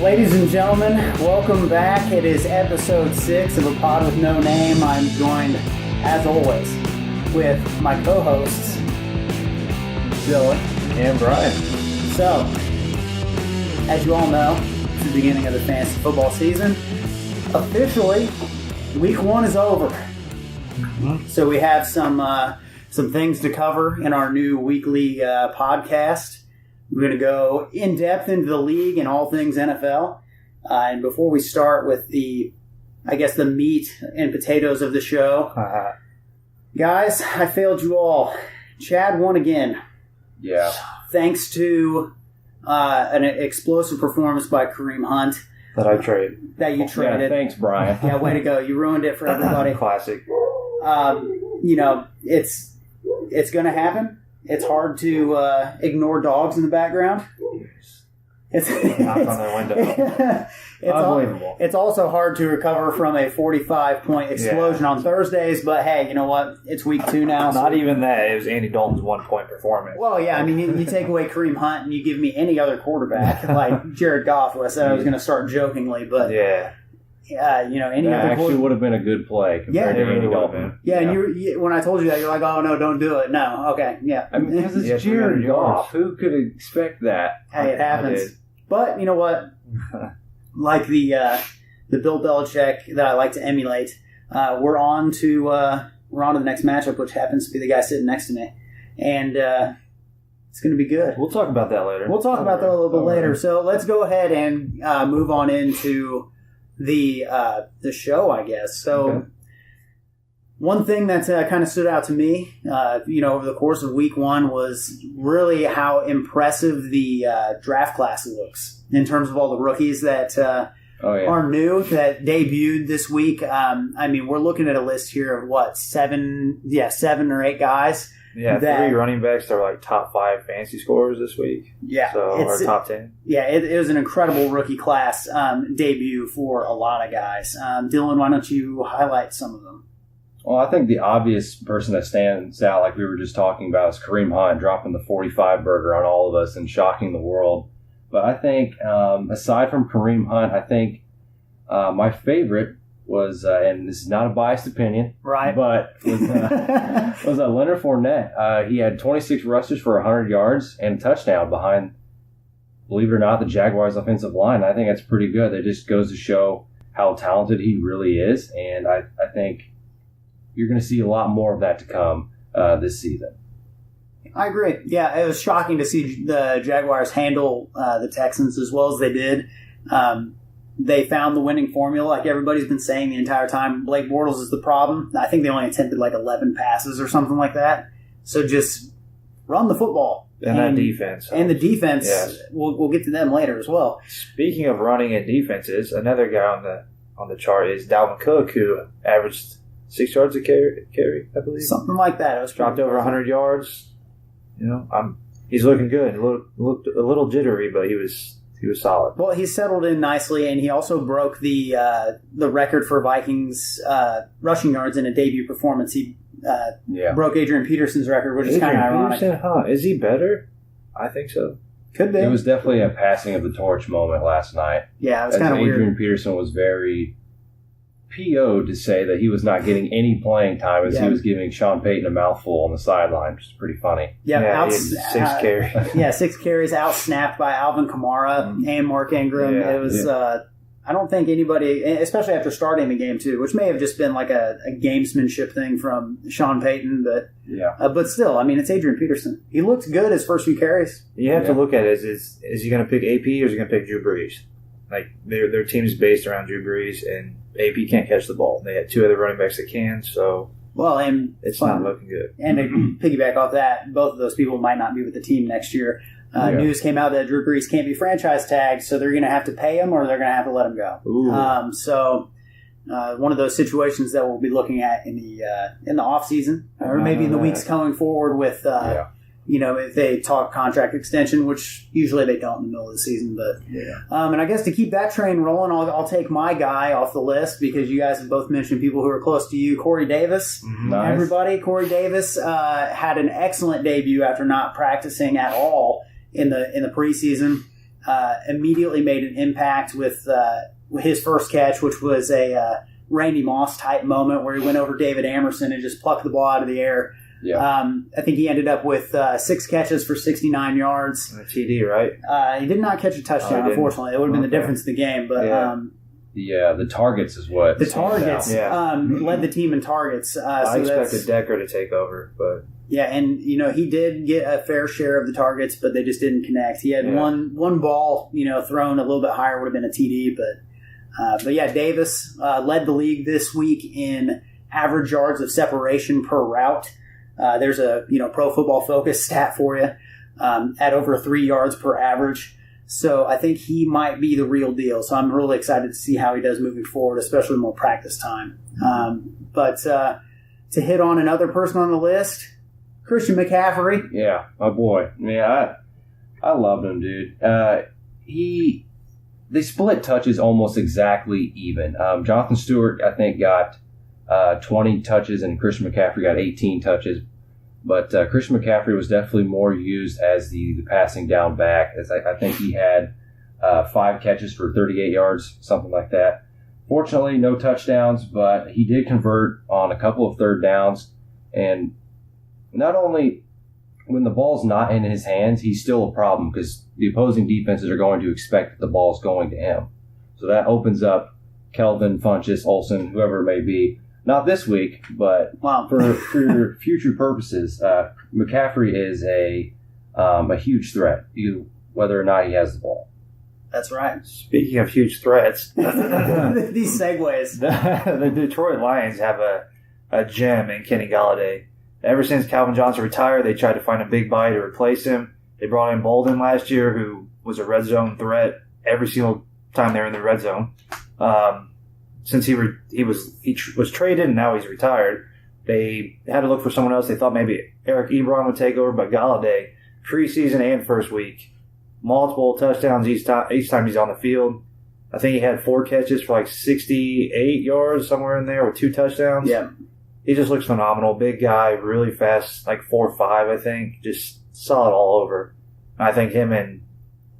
Ladies and gentlemen, welcome back. It is episode 6 of A Pod With No Name. I'm joined, as always, with my co-hosts, Dylan and Bryan. So, as you all know, it's the beginning of the fantasy football season. Officially, week 1 is over. So we have some things to cover in our new weekly podcast. We're going to go in depth into the league and all things NFL. And before we start with the meat and potatoes of the show, guys, I failed you all. Chad won again. Yeah. Thanks to an explosive performance by Kareem Hunt. That I traded. That you traded. Yeah, thanks, Bryan. Yeah, way to go. You ruined it for everybody. Classic. It's going to happen. It's hard to ignore dogs in the background. It's Unbelievable. It's also hard to recover from a 45-point explosion on Thursdays, but hey, you know what? It's week 2 now. Not even that. It was Andy Dalton's 1-point performance. Well, yeah, I mean, you take away Kareem Hunt and you give me any other quarterback, like Jared Goff, who I said I was going to start jokingly, but any other actually would have been a good play compared to Andy Dalton. Yeah, and you when I told you that, you're like, oh, no, don't do it. No, okay, yeah. I mean, because it's Jared Goff. Who could expect that? Hey, it happens. But you know what? Like the Bill Belichick that I like to emulate, we're on to the next matchup, which happens to be the guy sitting next to me, and it's going to be good. We'll talk about that later. We'll talk about that a little bit later. So let's go ahead and move on into the show, I guess. So okay. One thing that kind of stood out to me, over the course of week 1 was really how impressive the draft class looks in terms of all the rookies that are new, that debuted this week. We're looking at a list here of 7 or 8 guys. Yeah, 3 running backs that are like top 5 fantasy scorers this week. Yeah. Or top 10. Yeah, it was an incredible rookie class debut for a lot of guys. Dylan, why don't you highlight some of them? Well, I think the obvious person that stands out, like we were just talking about, is Kareem Hunt dropping the 45 burger on all of us and shocking the world. But I think, aside from Kareem Hunt, I think my favorite was, and this is not a biased opinion, right? But was Leonard Fournette. He had 26 rushes for 100 yards and a touchdown behind, believe it or not, the Jaguars' offensive line. I think that's pretty good. That just goes to show how talented he really is, and I think you're going to see a lot more of that to come this season. I agree. Yeah, it was shocking to see the Jaguars handle the Texans as well as they did. They found the winning formula, like everybody's been saying the entire time. Blake Bortles is the problem. I think they only attempted like 11 passes or something like that. So just run the football. And that defense. And the defense, yes. We'll get to them later as well. Speaking of running and defenses, another guy on the chart is Dalvin Cook, who averaged 6 yards a carry, I believe. Something like that. It was dropped over 100 yards. He's looking good. Looked a little jittery, but he was solid. Well, he settled in nicely, and he also broke the record for Vikings rushing yards in a debut performance. He broke Adrian Peterson's record, which is kind of ironic. Is he better? I think so. Could be. It was definitely a passing of the torch moment last night. Yeah, it was kind of weird. Adrian Peterson was very PO'd to say that he was not getting any playing time as he was giving Sean Payton a mouthful on the sideline, which is pretty funny. He had 6 carries. 6 carries, out-snapped by Alvin Kamara and Mark Ingram. It was, I don't think anybody, especially after starting the game too, which may have just been like a gamesmanship thing from Sean Payton, but still, I mean, it's Adrian Peterson. He looked good his first few carries. You have to look at it is he going to pick AP or is he going to pick Drew Brees? Like, their team is based around Drew Brees, and AP can't catch the ball. They had 2 other running backs that can, so and it's not looking good. And to piggyback off that, both of those people might not be with the team next year. News came out that Drew Brees can't be franchise tagged, so they're going to have to pay him or they're going to have to let him go. One of those situations that we'll be looking at in the off season, or maybe in the weeks coming forward with if they talk contract extension, which usually they don't in the middle of the season. But and I guess to keep that train rolling, I'll take my guy off the list because you guys have both mentioned people who are close to you. Corey Davis, Nice. Everybody. Corey Davis had an excellent debut after not practicing at all in the preseason. immediately made an impact with his first catch, which was a Randy Moss type moment where he went over David Amerson and just plucked the ball out of the air. Yeah. I think he ended up with 6 catches for 69 yards. And a TD, right? He did not catch a touchdown, unfortunately. It would have been the difference in the game. But the targets is what the targets led the team in targets. I expected Decker to take over, but and he did get a fair share of the targets, but they just didn't connect. He had one ball, thrown a little bit higher would have been a TD, but Davis led the league this week in average yards of separation per route. There's a Pro Football Focus stat for you at over 3 yards per average. So I think he might be the real deal. So I'm really excited to see how he does moving forward, especially more practice time. But to hit on another person on the list, Christian McCaffrey. Yeah, my boy. Yeah, I loved him, dude. They split touches almost exactly even. Jonathan Stewart, I think, got 20 touches, and Christian McCaffrey got 18 touches. But Christian McCaffrey was definitely more used as the passing down back. As I think he had 5 catches for 38 yards, something like that. Fortunately, no touchdowns, but he did convert on a couple of third downs. And not only when the ball's not in his hands, he's still a problem because the opposing defenses are going to expect that the ball's going to him. So that opens up Kelvin, Funchess, Olsen, whoever it may be. Not this week, but for future purposes, McCaffrey is a huge threat, whether or not he has the ball. That's right. Speaking of huge threats, these segues. The Detroit Lions have a gem in Kenny Golladay. Ever since Calvin Johnson retired, they tried to find a big body to replace him. They brought in Bolden last year, who was a red zone threat every single time they were in the red zone. Since he was traded and now he's retired, they had to look for someone else. They thought maybe Eric Ebron would take over, but Golladay, preseason and first week, multiple touchdowns each time he's on the field. I think he had 4 catches for like 68 yards, somewhere in there, with 2 touchdowns. Yeah. He just looks phenomenal. Big guy, really fast, like 4.5, I think. Just solid all over. I think him and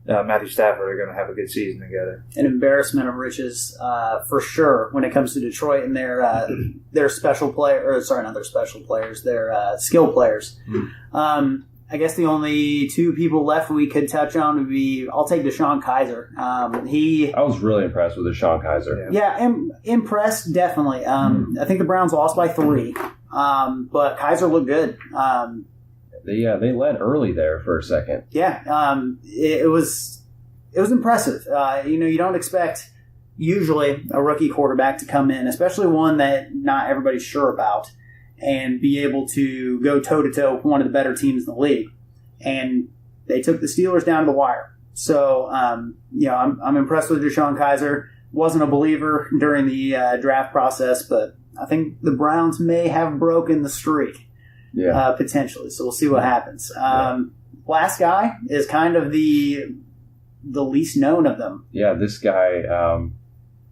Matthew Stafford are going to have a good season together. An embarrassment of riches for sure when it comes to Detroit and their special player, or sorry, not their special players, their skill players. I guess the only 2 people left we could touch on would be, I'll take Deshaun Kaiser. I was really impressed with Deshaun Kaiser. Yeah, impressed, definitely. I think the Browns lost by 3, but Kaiser looked good. They led early there for a second. Yeah, it was impressive. You don't expect usually a rookie quarterback to come in, especially one that not everybody's sure about, and be able to go toe-to-toe with one of the better teams in the league. And they took the Steelers down to the wire. So, I'm impressed with Deshaun Kaiser. Wasn't a believer during the draft process, but I think the Browns may have broken the streak, potentially. So we'll see what happens. Last guy is kind of the least known of them. Yeah, this guy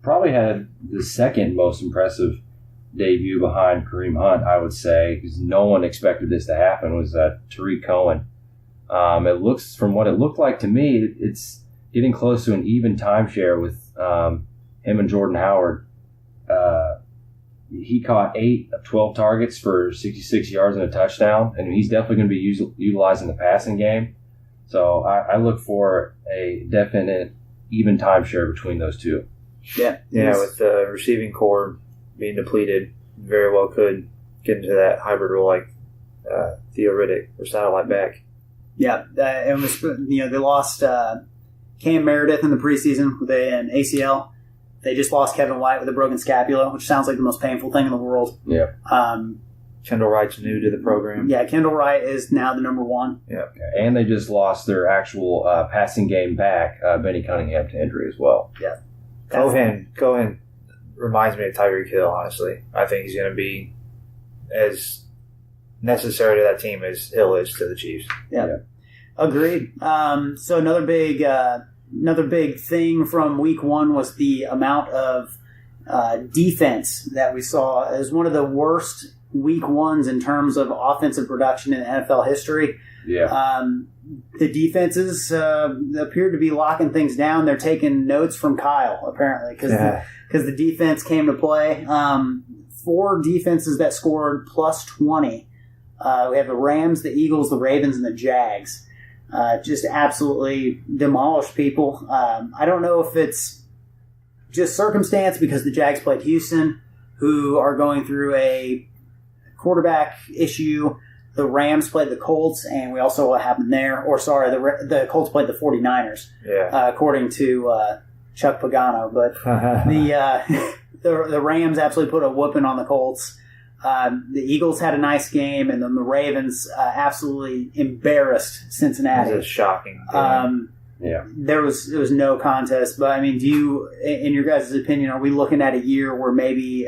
probably had the second most impressive debut behind Kareem Hunt, I would say, because no one expected this to happen, was Tariq Cohen. It looks, from what it looked like to me, it's getting close to an even timeshare with him and Jordan Howard. He caught 8 of 12 targets for 66 yards and a touchdown, and he's definitely going to be utilized in the passing game. So I look for a definite even timeshare between those 2. Yeah, with the receiving core being depleted, very well could get into that hybrid role like Theo Riddick or satellite back. Yeah, it was, they lost Cam Meredith in the preseason with an ACL. They just lost Kevin White with a broken scapula, which sounds like the most painful thing in the world. Yeah. Kendall Wright's new to the program. Yeah, Kendall Wright is now the number 1. Yeah. And they just lost their actual passing game back, Benny Cunningham, to injury as well. Yeah. Cohen reminds me of Tyreek Hill, honestly. I think he's going to be as necessary to that team as Hill is to the Chiefs. Yeah. Agreed. So another big thing from week 1 was the amount of defense that we saw. It was one of the worst week 1s in terms of offensive production in NFL history. Yeah. the defenses appear to be locking things down. They're taking notes from Kyle, apparently, because the defense came to play. 4 defenses that scored plus 20. We have the Rams, the Eagles, the Ravens, and the Jags. Just absolutely demolished people. I don't know if it's just circumstance because the Jags played Houston, who are going through a quarterback issue. The Rams played the Colts, and we also saw what happened there. Or, sorry, the Colts played the 49ers, according to Chuck Pagano. But the Rams absolutely put a whooping on the Colts. The Eagles had a nice game, and then the Ravens absolutely embarrassed Cincinnati. It was shocking. There was no contest. But, I mean, do you, in your guys' opinion, are we looking at a year where maybe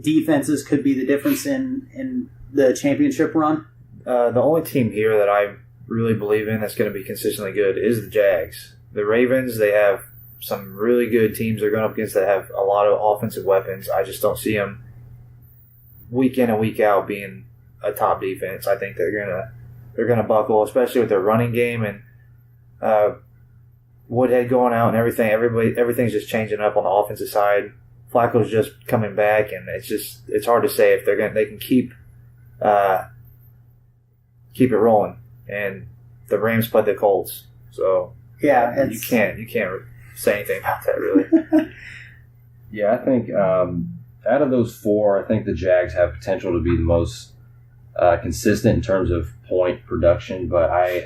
defenses could be the difference in the championship run? The only team here that I really believe in that's going to be consistently good is the Jags. The Ravens, they have some really good teams they're going up against that have a lot of offensive weapons. I just don't see them week in and week out being a top defense. I think they're gonna buckle, especially with their running game and Woodhead going out and everything. Everything's just changing up on the offensive side. Flacco's just coming back, and it's hard to say if they can keep it rolling. And the Rams played the Colts, so you can't say anything about that really. Yeah, I think out of those 4, I think the Jags have potential to be the most consistent in terms of point production. But I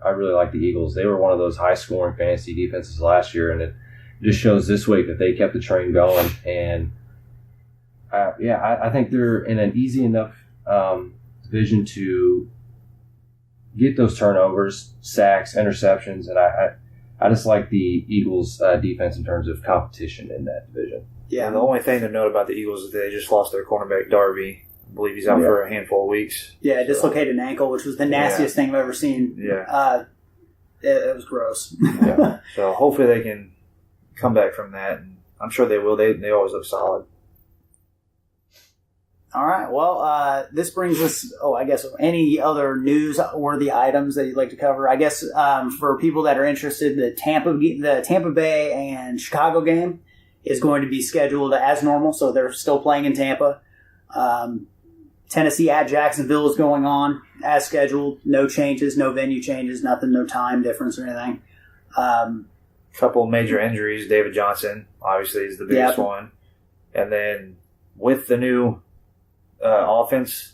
really like the Eagles. They were one of those high-scoring fantasy defenses last year, and it just shows this week that they kept the train going. And I think they're in an easy enough division to get those turnovers, sacks, interceptions, and I just like the Eagles' defense in terms of competition in that division. Yeah, the only thing to note about the Eagles is they just lost their cornerback, Darby. I believe he's out for a handful of weeks. Yeah, dislocated an ankle, which was the nastiest thing I've ever seen. Yeah. It was gross. Yeah. So hopefully they can come back from that, and I'm sure they will. They always look solid. All right. Well, this brings us, I guess, any other news-worthy items that you'd like to cover? I guess for people that are interested, the Tampa Bay and Chicago game is going to be scheduled as normal, so they're still playing in Tampa. Tennessee at Jacksonville is going on as scheduled. No changes, no venue changes, nothing, no time difference or anything. Couple major injuries. David Johnson, obviously, is the biggest one. And then with the new offense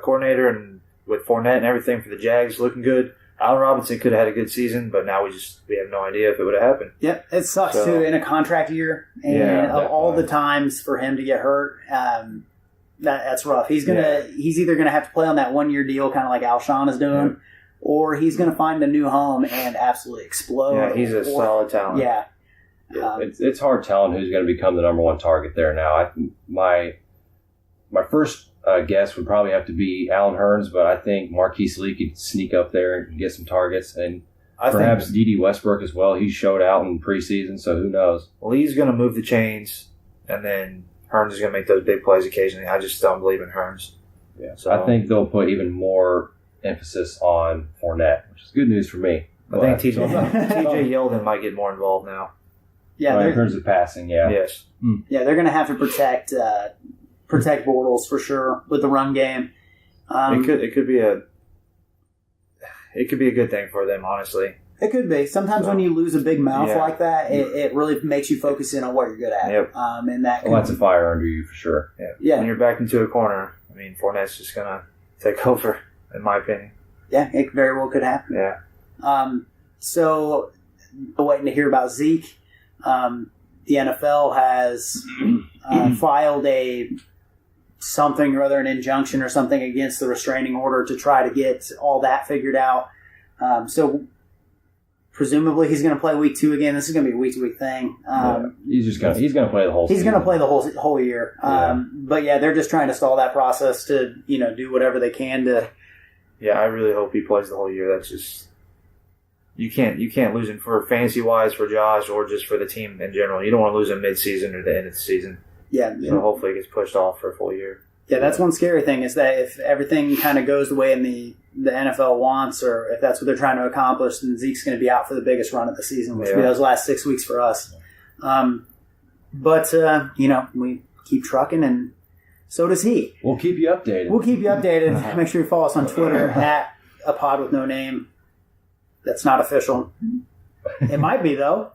coordinator and with Fournette and everything for the Jags looking good, Allen Robinson could have had a good season, but now we have no idea if it would have happened. Yep, it sucks too in a contract year, and of all the times for him to get hurt, that's rough. He's either gonna have to play on that 1-year deal, kind of like Alshon is doing, or he's gonna find a new home and absolutely explode. Yeah, he's a solid talent. Yeah, it's hard telling who's going to become the number 1 target there now. My first guess would probably have to be Allen Hurns, but I think Marquise Lee could sneak up there and get some targets, and perhaps D.D. Westbrook as well. He showed out in preseason, so who knows? Lee's going to move the chains, and then Hurns is going to make those big plays occasionally. I just don't believe in Hurns. Yeah, so I think they'll put even more emphasis on Fournette, which is good news for me. I think T.J. Yeldon might get more involved now. Yeah, in terms of passing, Yes. Yeah, they're going to have to protect Bortles for sure with the run game. It could be a good thing for them, honestly. It could be. Sometimes when you lose a big mouth like that, it really makes you focus in on what you're good at. Yep. And that that's a fire under you for sure. Yeah. When you're back into a corner, I mean, Fournette's just going to take over, in my opinion. Yeah, it very well could happen. Yeah. So, waiting to hear about Zeke. The NFL has filed something or other, an injunction or something against the restraining order to try to get all that figured out. So presumably he's going to play week 2 again. This is going to be a week-to-week thing. He's going to play the whole season. He's going to play the whole year. But they're just trying to stall that process to do whatever they can to. Yeah, I really hope he plays the whole year. That's just you can't lose him for fantasy wise for Josh or just for the team in general. You don't want to lose him mid-season or the end of the season. Yeah. So hopefully it gets pushed off for a full year. Yeah, that's one scary thing is that if everything kind of goes the way in the NFL wants, or if that's what they're trying to accomplish, then Zeke's going to be out for the biggest run of the season, which will be those last 6 weeks for us. But we keep trucking, and so does he. We'll keep you updated. Make sure you follow us on Twitter at a pod with no name. That's not official. It might be, though.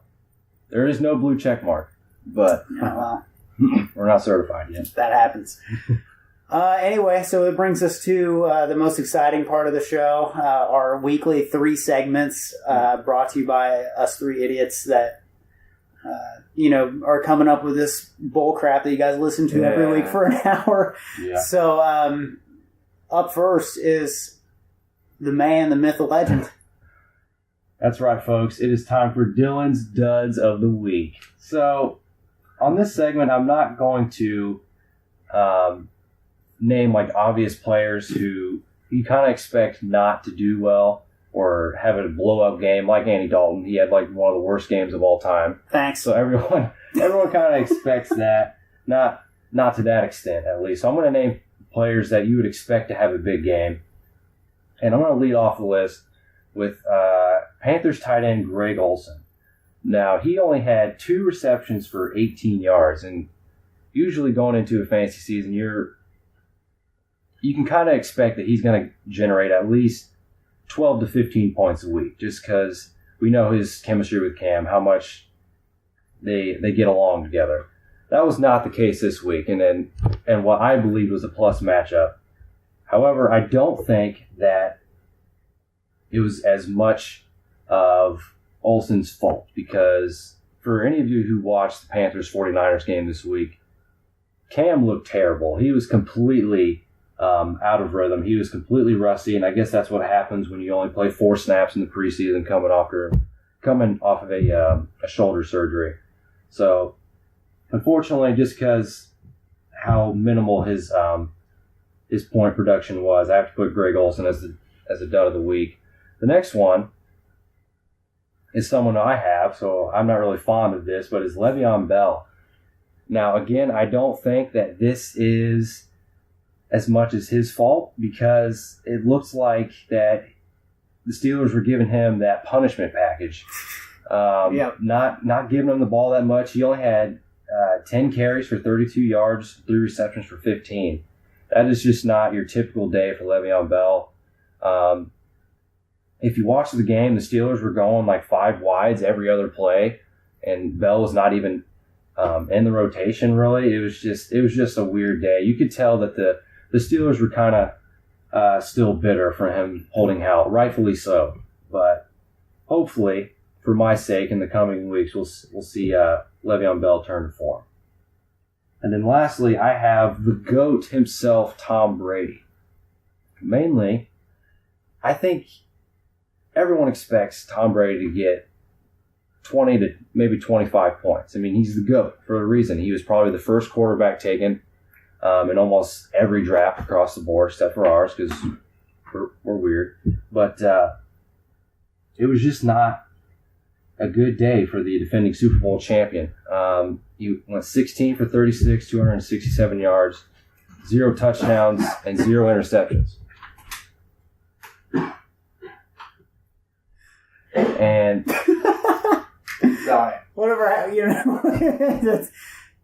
There is no blue check mark, but we're not certified yet. That happens. Anyway, so it brings us to the most exciting part of the show, our weekly 3 segments brought to you by us 3 idiots that, are coming up with this bull crap that you guys listen to every week for an hour. Yeah. So up first is the man, the myth, the legend. That's right, folks. It is time for Dylan's Duds of the Week. So on this segment, I'm not going to name like obvious players who you kind of expect not to do well or have a blowout game like Andy Dalton. He had like one of the worst games of all time. Thanks. So everyone kind of expects that, not to that extent at least. So I'm going to name players that you would expect to have a big game, and I'm going to lead off the list with Panthers tight end Greg Olsen. Now, he only had 2 receptions for 18 yards, and usually going into a fantasy season, you can kind of expect that he's going to generate at least 12 to 15 points a week, just because we know his chemistry with Cam, how much they get along together. That was not the case this week, and what I believe was a plus matchup. However, I don't think that it was as much of Olsen's fault, because for any of you who watched the Panthers 49ers game this week, Cam looked terrible. He was completely out of rhythm. He was completely rusty, and I guess that's what happens when you only play 4 snaps in the preseason coming off of a shoulder surgery. So, unfortunately, just because how minimal his point production was, I have to put Greg Olsen as a dud of the week. The next one is someone I have, so I'm not really fond of this, but is Le'Veon Bell. Now, again, I don't think that this is as much as his fault, because it looks like that the Steelers were giving him that punishment package. Not giving him the ball that much. He only had 10 carries for 32 yards, 3 receptions for 15. That is just not your typical day for Le'Veon Bell. If you watch the game, the Steelers were going like 5 wides every other play, and Bell was not even in the rotation, really. It was just a weird day. You could tell that the Steelers were kind of still bitter for him holding out, rightfully so. But hopefully, for my sake, in the coming weeks, we'll see Le'Veon Bell turn to form. And then lastly, I have the GOAT himself, Tom Brady. Mainly, I think everyone expects Tom Brady to get 20 to maybe 25 points. I mean, he's the GOAT for a reason. He was probably the first quarterback taken in almost every draft across the board, except for ours, because we're weird. But it was just not a good day for the defending Super Bowl champion. He went 16 for 36, 267 yards, 0 touchdowns, and 0 interceptions. And whatever,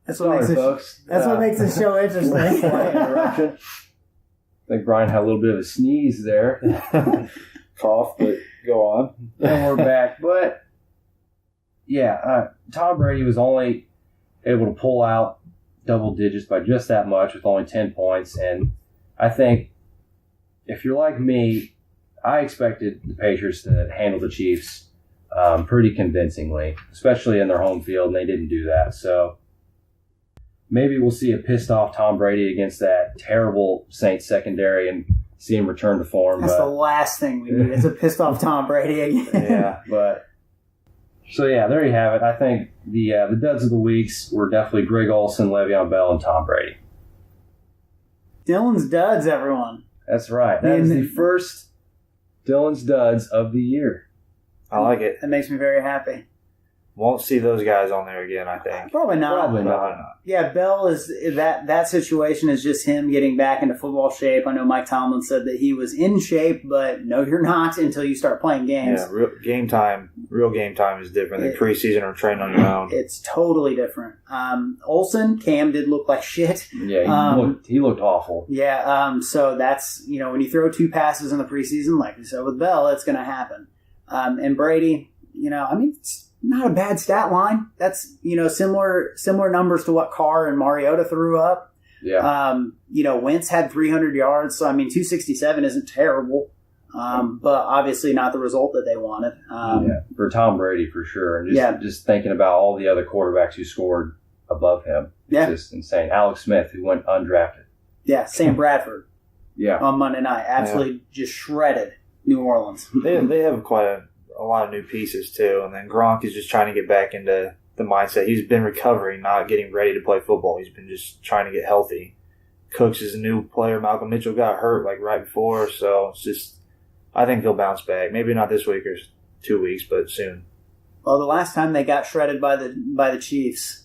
that's what makes folks. That's what makes the show interesting. Interruption. I think Bryan had a little bit of a sneeze there. Cough, but go on. And we're back. But yeah, Tom Brady was only able to pull out double digits by just that much with only 10 points. And I think if you're like me, I expected the Patriots to handle the Chiefs pretty convincingly, especially in their home field, and they didn't do that. So maybe we'll see a pissed-off Tom Brady against that terrible Saints secondary and see him return to form. That's the last thing we need is a pissed-off Tom Brady again. Yeah, but so yeah, there you have it. I think the duds of the weeks were definitely Greg Olsen, Le'Veon Bell, and Tom Brady. Dylan's duds, everyone. That's right. That is the first Dylan's duds of the year. I like it. That makes me very happy. Won't see those guys on there again, I think. Probably not. Probably not. Yeah, Bell is that situation is just him getting back into football shape. I know Mike Tomlin said that he was in shape, but no, you're not until you start playing games. Yeah, real game time is different than preseason or training on your own. It's totally different. Cam did look like shit. Yeah, he looked awful. Yeah, so that's, when you throw 2 passes in the preseason, like you said with Bell, it's going to happen. And Brady, it's not a bad stat line. That's, similar numbers to what Carr and Mariota threw up. Yeah. Wentz had 300 yards, so 267 isn't terrible, but obviously not the result that they wanted. For Tom Brady for sure, and just thinking about all the other quarterbacks who scored above him, it's just insane. Alex Smith, who went undrafted. Yeah, Sam Bradford. Yeah, on Monday night, absolutely just shredded New Orleans. They have quite a lot of new pieces too, and then Gronk is just trying to get back into the mindset. He's been recovering, not getting ready to play football. He's been just trying to get healthy. Cooks is a new player. Malcolm Mitchell got hurt right before, so it's just, I think he'll bounce back. Maybe not this week or 2 weeks, but soon. Well, the last time they got shredded by the Chiefs,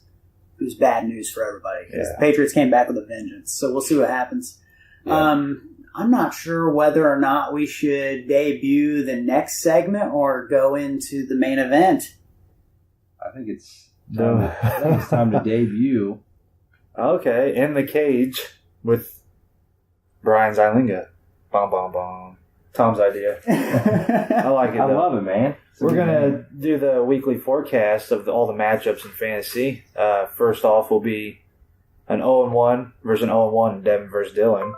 it was bad news for everybody because the Patriots came back with a vengeance. So we'll see what happens. Yeah. I'm not sure whether or not we should debut the next segment or go into the main event. I think it's time to debut. Okay, in the cage with Bryan Zylinga. Bom, bom, bom. Tom's idea. I like it, though. I love it, man. We're going to do the weekly forecast of all the matchups in fantasy. First off will be an 0-1 versus an 0-1 and Devin versus Dylan.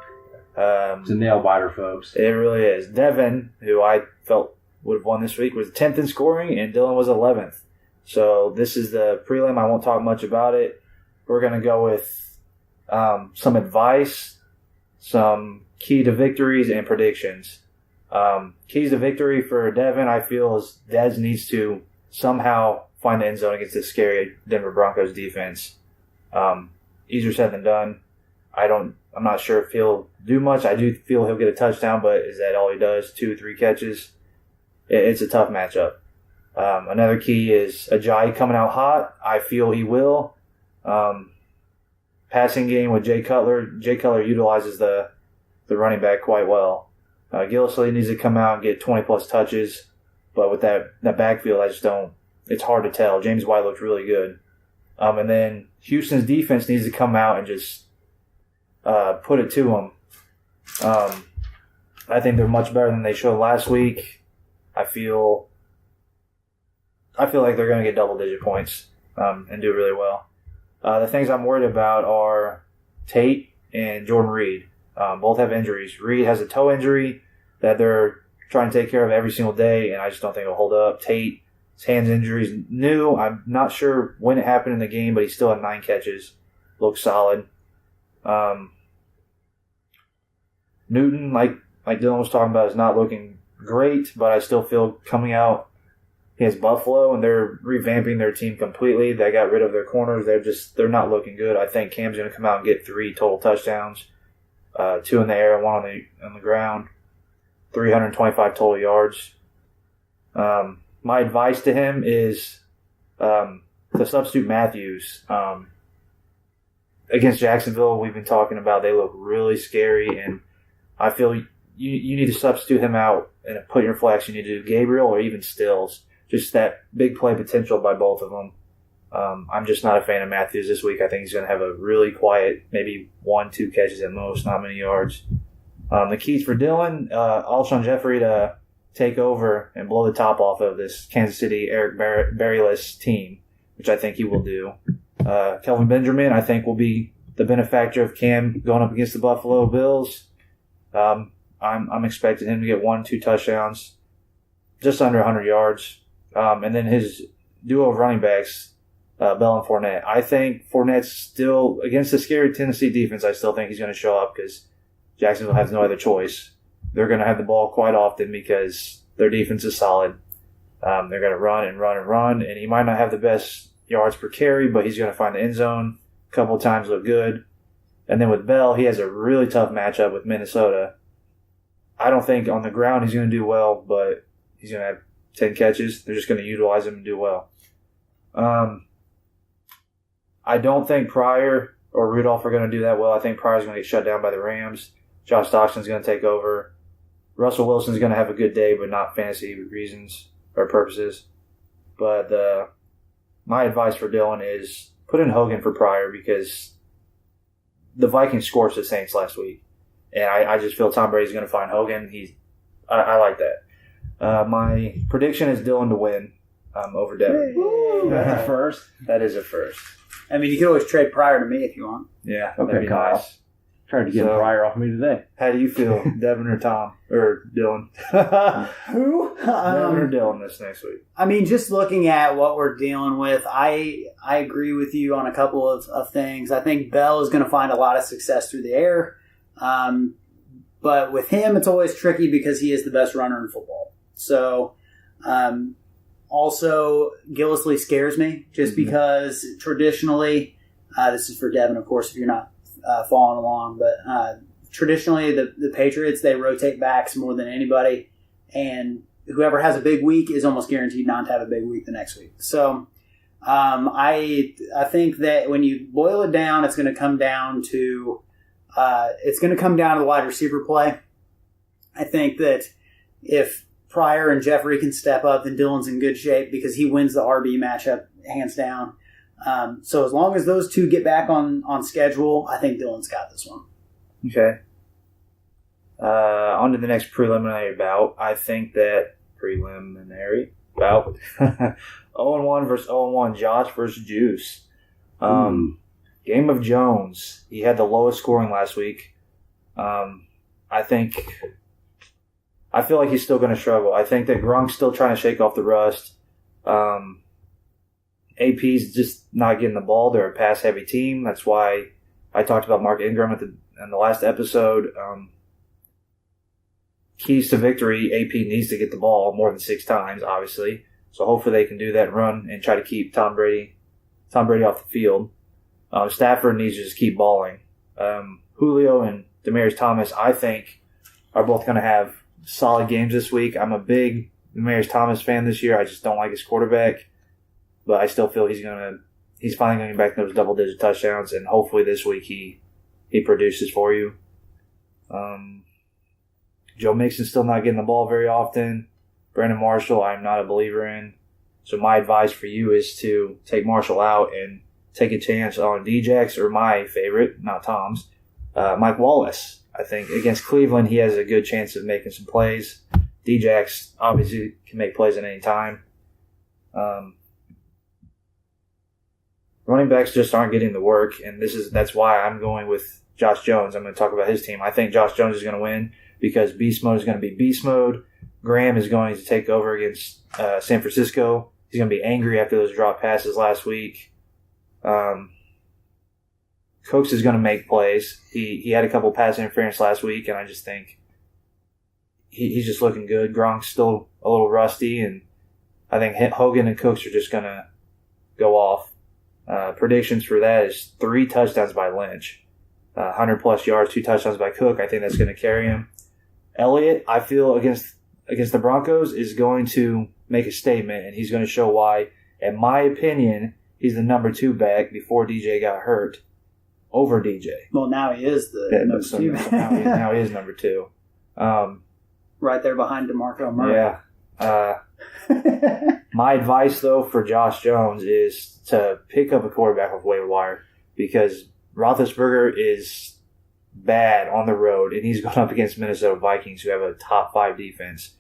It's a nail biter, folks. It really is. Devin, who I felt would have won this week, was 10th in scoring, and Dylan was 11th. So this is the prelim. I won't talk much about it. We're going to go with some advice, some key to victories, and predictions. Keys to victory for Devin, I feel, is Dez needs to somehow find the end zone against this scary Denver Broncos defense. Easier said than done. I'm not sure if he'll do much. I do feel he'll get a touchdown, but is that all he does? 2-3 catches? It's a tough matchup. Another key is Ajayi coming out hot. I feel he will. Passing game with Jay Cutler. Jay Cutler utilizes the running back quite well. Gillislee needs to come out and get 20-plus touches, but with that backfield, I just don't. It's hard to tell. James White looked really good. And then Houston's defense needs to come out and just put it to them. I think they're much better than they showed last week. I feel like they're going to get double-digit points and do really well. The things I'm worried about are Tate and Jordan Reed. Both have injuries. Reed has a toe injury that they're trying to take care of every single day, and I just don't think it'll hold up. Tate, his hands injury is new. I'm not sure when it happened in the game, but he still had 9 catches. Looks solid. Newton, like Dylan was talking about, is not looking great, but I still feel coming out, he has Buffalo, and they're revamping their team completely. They got rid of their corners. They're not looking good. I think Cam's going to come out and get 3 total touchdowns, 2 in the air, 1 on the ground, 325 total yards. My advice to him is to substitute Matthews. Against Jacksonville, we've been talking about they look really scary, and I feel you need to substitute him out and put in your flex. You need to do Gabriel or even Stills. Just that big play potential by both of them. I'm just not a fan of Matthews this week. I think he's going to have a really quiet, maybe 1-2 catches at most, not many yards. The keys for Dylan, Alshon Jeffrey to take over and blow the top off of this Kansas City Eric Berry-less team, which I think he will do. Kelvin Benjamin, I think, will be the benefactor of Cam going up against the Buffalo Bills. I'm expecting him to get 1-2 touchdowns, just under 100 yards. And then his duo of running backs, Bell and Fournette. I think Fournette's still, against the scary Tennessee defense, I still think he's going to show up because Jacksonville has no other choice. They're going to have the ball quite often because their defense is solid. They're going to run and run and run, and he might not have the best yards per carry, but he's going to find the end zone. A couple of times look good. And then with Bell, he has a really tough matchup with Minnesota. I don't think on the ground he's going to do well, but he's going to have 10 catches. They're just going to utilize him and do well. I don't think Pryor or Rudolph are going to do that well. I think Pryor's going to get shut down by the Rams. Josh Doctson's going to take over. Russell Wilson's going to have a good day, but not fantasy reasons or purposes. But my advice for Dylan is put in Hogan for Pryor because the Vikings scorched the Saints last week. And I just feel Tom Brady's going to find Hogan. I like that. My prediction is Dylan to win over Devin. That's a first. That is a first. I mean, you can always trade Pryor to me if you want. Yeah, Okay, that'd be Kyle. nice. Tried to get Pryor off me today. How do you feel, Devin or Tom? Or Dylan? Who? Devin or Dylan this next week? I mean, just looking at what we're dealing with, I agree with you on a couple of things. I think Bell is going to find a lot of success through the air. But with him, it's always tricky because he is the best runner in football. So, also, Gillislee scares me just because traditionally, this is for Devin, of course, if you're not following along, but traditionally the Patriots, they rotate backs more than anybody, and whoever has a big week is almost guaranteed not to have a big week the next week. So I think that when you boil it down, it's going to come down to the wide receiver play. I think that if Pryor and Jeffrey can step up, then Dylan's in good shape because he wins the RB matchup hands down. So as long as those two get back on schedule, I think Dylan's got this one. Okay. On to the next preliminary bout. I think that 0-1 versus 0-1, Josh versus Juice. Game of Jones. He had the lowest scoring last week. I feel like he's still going to struggle. I think that Gronk's still trying to shake off the rust. AP's just not getting the ball. They're a pass-heavy team. That's why I talked about Mark Ingram in the last episode. Keys to victory, AP needs to get the ball more than 6 times, obviously. So hopefully they can do that run and try to keep Tom Brady off the field. Stafford needs to just keep balling. Julio and Demaryius Thomas, I think, are both going to have solid games this week. I'm a big Demaryius Thomas fan this year. I just don't like his quarterback. But I still feel he's finally going to get back to those double-digit touchdowns, and hopefully this week he produces for you. Joe Mixon's still not getting the ball very often. Brandon Marshall, I'm not a believer in. So my advice for you is to take Marshall out and take a chance on Djax or my favorite, not Tom's, Mike Wallace. I think against Cleveland he has a good chance of making some plays. Djax obviously can make plays at any time. Running backs just aren't getting the work, and that's why I'm going with Josh Jones. I'm going to talk about his team. I think Josh Jones is going to win because beast mode is going to be beast mode. Graham is going to take over against San Francisco. He's going to be angry after those drop passes last week. Cooks is going to make plays. He had a couple pass interference last week, and I just think he's just looking good. Gronk's still a little rusty, and I think Hogan and Cooks are just going to go off. Predictions for that is 3 touchdowns by Lynch, 100-plus yards, 2 touchdowns by Cook. I think that's going to carry him. Elliott, I feel against the Broncos, is going to make a statement, and he's going to show why. In my opinion, he's the number 2 back before DJ got hurt over DJ. Well, now he is the number 2. Now he is number 2. Right there behind DeMarco Murray. Yeah. My advice, though, for Josh Jones is to pick up a quarterback off waiver wire because Roethlisberger is bad on the road, and he's going up against Minnesota Vikings, who have a top 5 defense.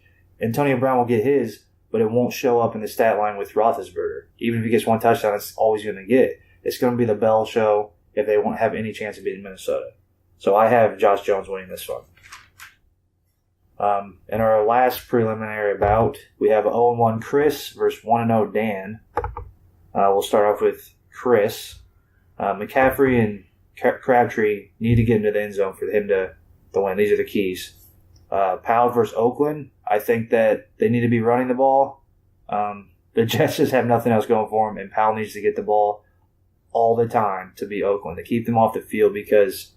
Antonio Brown will get his, but it won't show up in the stat line with Roethlisberger. Even if he gets 1 touchdown, that's all he's going to get. It's going to be the Bell show if they won't have any chance of beating Minnesota. So I have Josh Jones winning this one. In our last preliminary bout, we have 0-1 Chris versus 1-0 Dan. We'll start off with Chris. McCaffrey and Crabtree need to get into the end zone for him to win. These are the keys. Powell versus Oakland. I think that they need to be running the ball. The Jets just have nothing else going for them, and Powell needs to get the ball all the time to beat Oakland, to keep them off the field because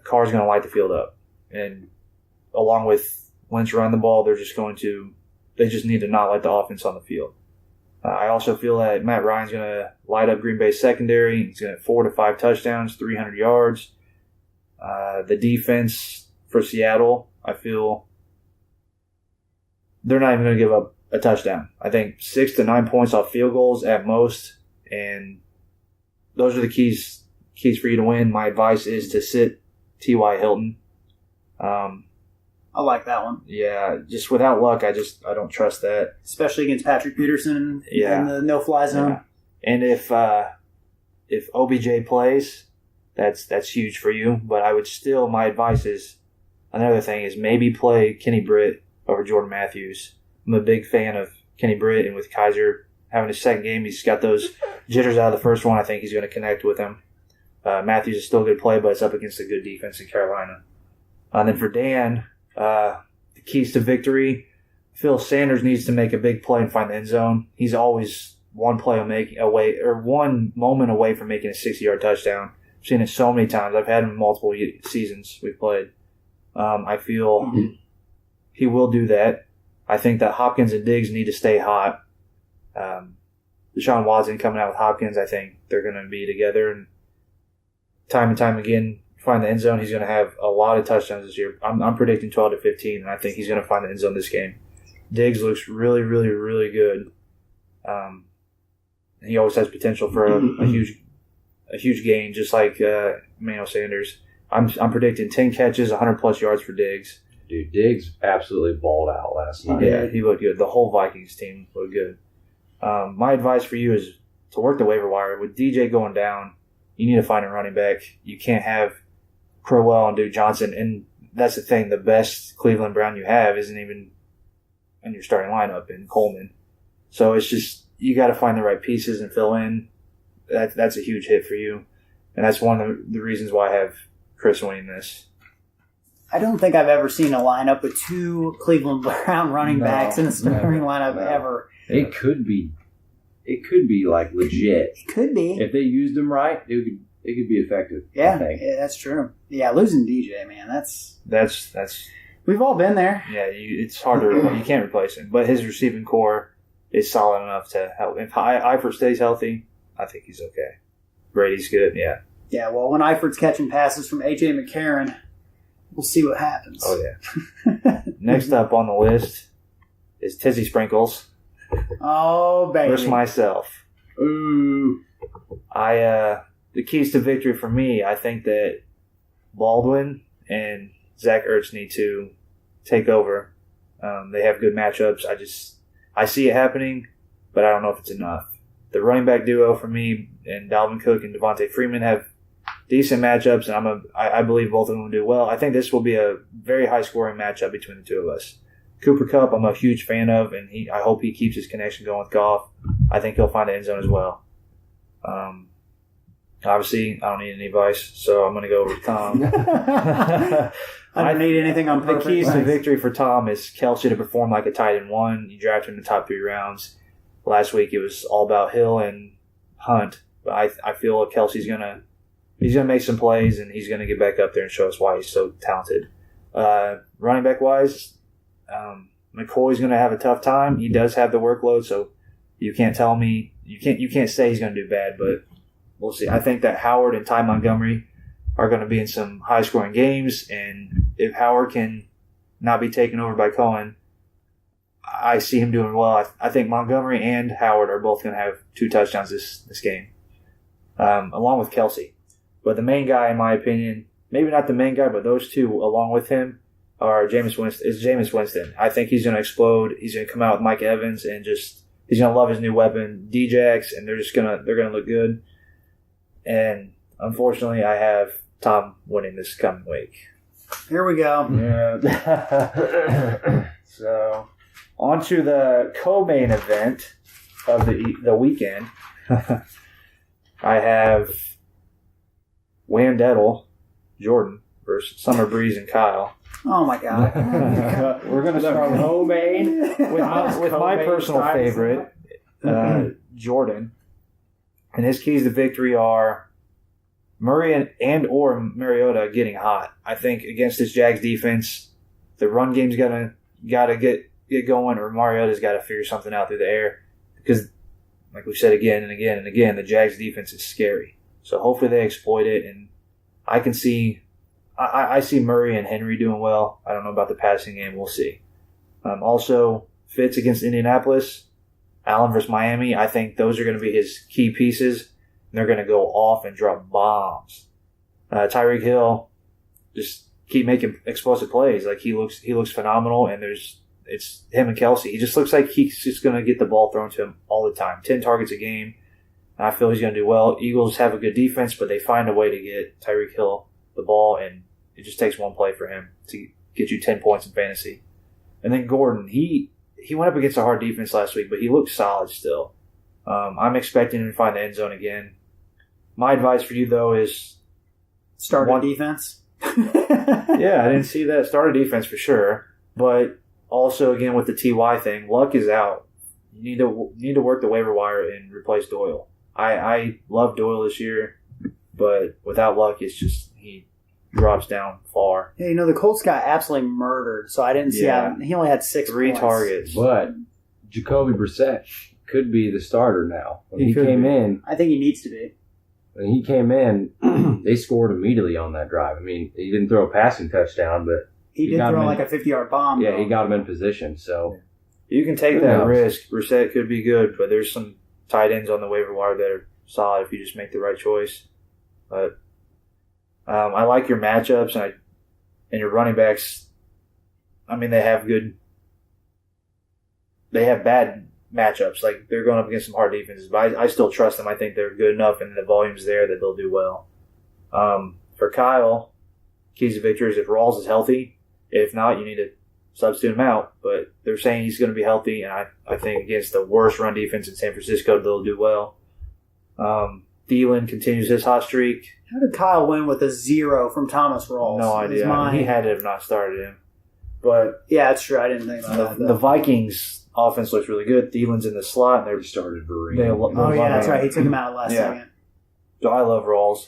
Carr's going to light the field up. And along with Lynch running the ball, they just need to not let the offense on the field. I also feel that Matt Ryan's going to light up Green Bay's secondary. He's going to have 4 to 5 touchdowns, 300 yards. The defense for Seattle, I feel they're not even going to give up a touchdown. I think 6 to 9 points off field goals at most, and those are the keys for you to win. My advice is to sit T.Y. Hilton. I like that one. Yeah, just without luck, I don't trust that. Especially against Patrick Peterson in the no-fly zone. Yeah. And if OBJ plays, that's huge for you. But I would still, my advice is, another thing is maybe play Kenny Britt over Jordan Matthews. I'm a big fan of Kenny Britt, and with Kaiser having his second game, he's got those jitters out of the first one. I think he's going to connect with him. Matthews is still a good play, but it's up against a good defense in Carolina. And then for Dan, the keys to victory, Phil Sanders needs to make a big play and find the end zone. He's always one moment away from making a 60-yard touchdown. I've seen it so many times. I've had him in multiple seasons we've played. I feel he will do that. I think that Hopkins and Diggs need to stay hot. Deshaun Watson coming out with Hopkins, I think they're going to be together. And time again, find the end zone. He's going to have a lot of touchdowns this year. I'm predicting 12 to 15, and I think he's going to find the end zone this game. Diggs looks really, really, really good. He always has potential for a huge gain, just like Emmanuel Sanders. I'm predicting 10 catches, 100-plus yards for Diggs. Dude, Diggs absolutely balled out last night. Yeah, he looked good. The whole Vikings team looked good. My advice for you is to work the waiver wire. With DJ going down, you need to find a running back. You can't have Crowell and Duke Johnson. And that's the thing. The best Cleveland Brown you have isn't even in your starting lineup in Coleman. So it's just you got to find the right pieces and fill in. That's a huge hit for you. And that's one of the reasons why I have Chris winning this. I don't think I've ever seen a lineup with 2 Cleveland Brown running backs in a starting lineup ever. It could be like legit. It could be. If they used them right, it could be effective. Yeah, that's true. Yeah, losing DJ, man, That's we've all been there. Yeah, it's hard to you can't replace him. But his receiving core is solid enough to help. If Eifert stays healthy, I think he's okay. Brady's good, yeah. Yeah, well, when Eifert's catching passes from A.J. McCarron, we'll see what happens. Oh, yeah. Next up on the list is Tizzy Sprinkles. Oh, baby. Versus myself. Ooh. The keys to victory for me, I think that Baldwin and Zach Ertz need to take over. They have good matchups. I see it happening, but I don't know if it's enough. The running back duo for me and Dalvin Cook and Devontae Freeman have decent matchups, and I believe both of them will do well. I think this will be a very high-scoring matchup between the two of us. Cooper Kupp, I'm a huge fan of, and I hope he keeps his connection going with Goff. I think he'll find the end zone as well. Obviously, I don't need any advice, so I'm going to go over to Tom. I don't need anything on The perfect. keys to victory for Tom is Kelsey to perform like a tight end 1. You draft him in the top 3 rounds. Last week it was all about Hill and Hunt, but I feel Kelsey's he's gonna make some plays and he's gonna get back up there and show us why he's so talented. Running back wise, McCoy's gonna have a tough time. He does have the workload, so you can't tell me you can't say he's gonna do bad, but we'll see. I think that Howard and Ty Montgomery are going to be in some high-scoring games, and if Howard can not be taken over by Cohen, I see him doing well. I think Montgomery and Howard are both going to have 2 touchdowns this game, along with Kelsey. But the main guy, in my opinion, maybe not the main guy, but those 2 along with him are Jameis Winston. I think he's going to explode. He's going to come out with Mike Evans and he's going to love his new weapon, Djax, and they're going to look good. And unfortunately, I have Tom winning this coming week. Here we go. Yeah. So, on to the co-main event of the weekend. I have Wandettle, Jordan, versus Summer Breeze and Kyle. Oh, my God. We're going to start co-main with my personal favorite, Jordan. And his keys to victory are Murray and or Mariota getting hot. I think against this Jags defense, the run game's gotta get going, or Mariota's got to figure something out through the air because like we've said again and again and again, the Jags defense is scary. So hopefully they exploit it, and I can see I see Murray and Henry doing well. I don't know about the passing game. We'll see. Also, Fitz against Indianapolis, Allen versus Miami. I think those are going to be his key pieces. And they're going to go off and drop bombs. Tyreek Hill, just keep making explosive plays. Like he looks phenomenal, and it's him and Kelsey. He just looks like he's just going to get the ball thrown to him all the time. 10 targets a game. And I feel he's going to do well. Eagles have a good defense, but they find a way to get Tyreek Hill the ball, and it just takes one play for him to get you 10 points in fantasy. And then Gordon, he went up against a hard defense last week, but he looked solid still. I'm expecting him to find the end zone again. My advice for you, though, is start on defense. Yeah, I didn't see that. Start a defense for sure. But also, again, with the TY thing, Luck is out. You need to work the waiver wire and replace Doyle. I love Doyle this year, but without Luck, it's just he drops down far. Yeah, the Colts got absolutely murdered, so I didn't see how he only had 3 points. targets. But Jacoby Brissett could be the starter now. When he came in, I think he needs to be. When he came in, they scored immediately on that drive. I mean, he didn't throw a passing touchdown, but he did throw like a 50-yard bomb. Yeah, he got him in position. So you can take that risk. Brissett could be good, but there's some tight ends on the waiver wire that are solid if you just make the right choice. But I like your matchups and your running backs. I mean, they have bad matchups. Like, they're going up against some hard defenses, but I still trust them. I think they're good enough, and the volume's there that they'll do well. For Kyle, keys to victory is if Rawls is healthy. If not, you need to substitute him out. But they're saying he's going to be healthy, and I think against the worst run defense in San Francisco, they'll do well. Thielen continues his hot streak. How did Kyle win with a 0 from Thomas Rawls? No idea. He had to have not started him. But yeah, that's true. I didn't think about that. The Vikings offense looks really good. Thielen's in the slot, and they started Bryan. That's right. He took him out last second. So I love Rawls.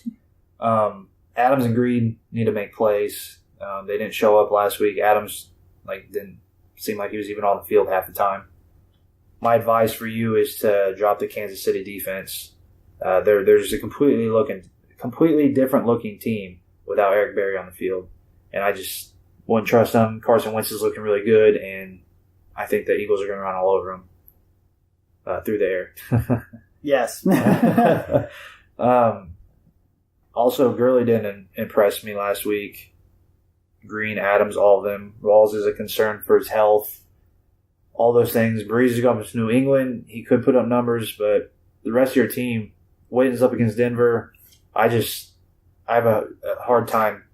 Adams and Green need to make plays. They didn't show up last week. Adams didn't seem like he was even on the field half the time. My advice for you is to drop the Kansas City defense. They're just a completely different looking team without Eric Berry on the field, and I just wouldn't trust them. Carson Wentz is looking really good, and I think the Eagles are going to run all over him through the air. Yes. Also, Gurley didn't impress me last week. Green, Adams, all of them. Rawls is a concern for his health. All those things. Breeze is going to New England. He could put up numbers, but the rest of your team, Waiting's up against Denver. I have a hard time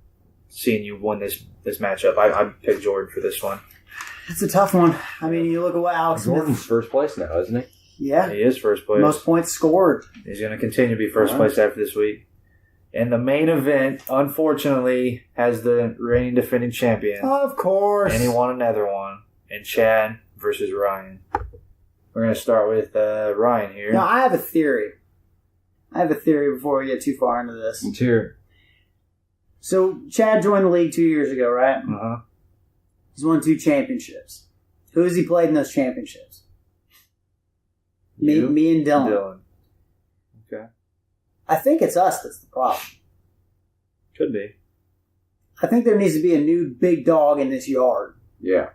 seeing you win this matchup. I picked Jordan for this one. It's a tough one. I mean, you look at what Alex Jordan's Smith. first place now, isn't he? Yeah. He is first place. Most points scored. He's going to continue to be first place after this week. And the main event, unfortunately, has the reigning defending champion. Of course. And he won another one. And Chad versus Ryan. We're going to start with Ryan here. Now, I have a theory. Before we get too far into this. Let's hear it. So, Chad joined the league 2 years ago, right? Uh-huh. He's won 2 championships. Who has he played in those championships? Me and Dylan. Okay. I think it's us that's the problem. Could be. I think there needs to be a new big dog in this yard. Yeah.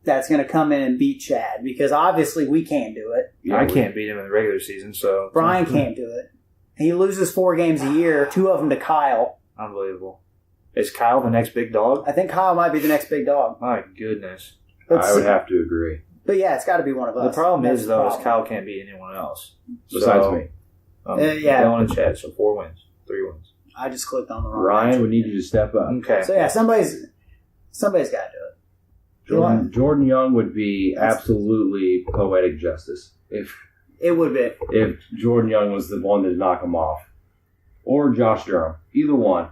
That's going to come in and beat Chad, because obviously we can't do it. Yeah, I can't beat him in the regular season, so... Bryan can't do it. He loses 4 games a year, 2 of them to Kyle. Unbelievable. Is Kyle the next big dog? I think Kyle might be the next big dog. My goodness. I would have to agree. But yeah, it's got to be one of us. The problem is Kyle can't beat anyone else. Besides me. Yeah. Dylan and Chad, so 4 wins. 3 wins. I just clicked on the wrong Ryan would need you to step up. Okay. So yeah, somebody's got to do it. Jordan Young would be absolutely poetic justice if Jordan Young was the one to knock him off, or Josh Durham, either one.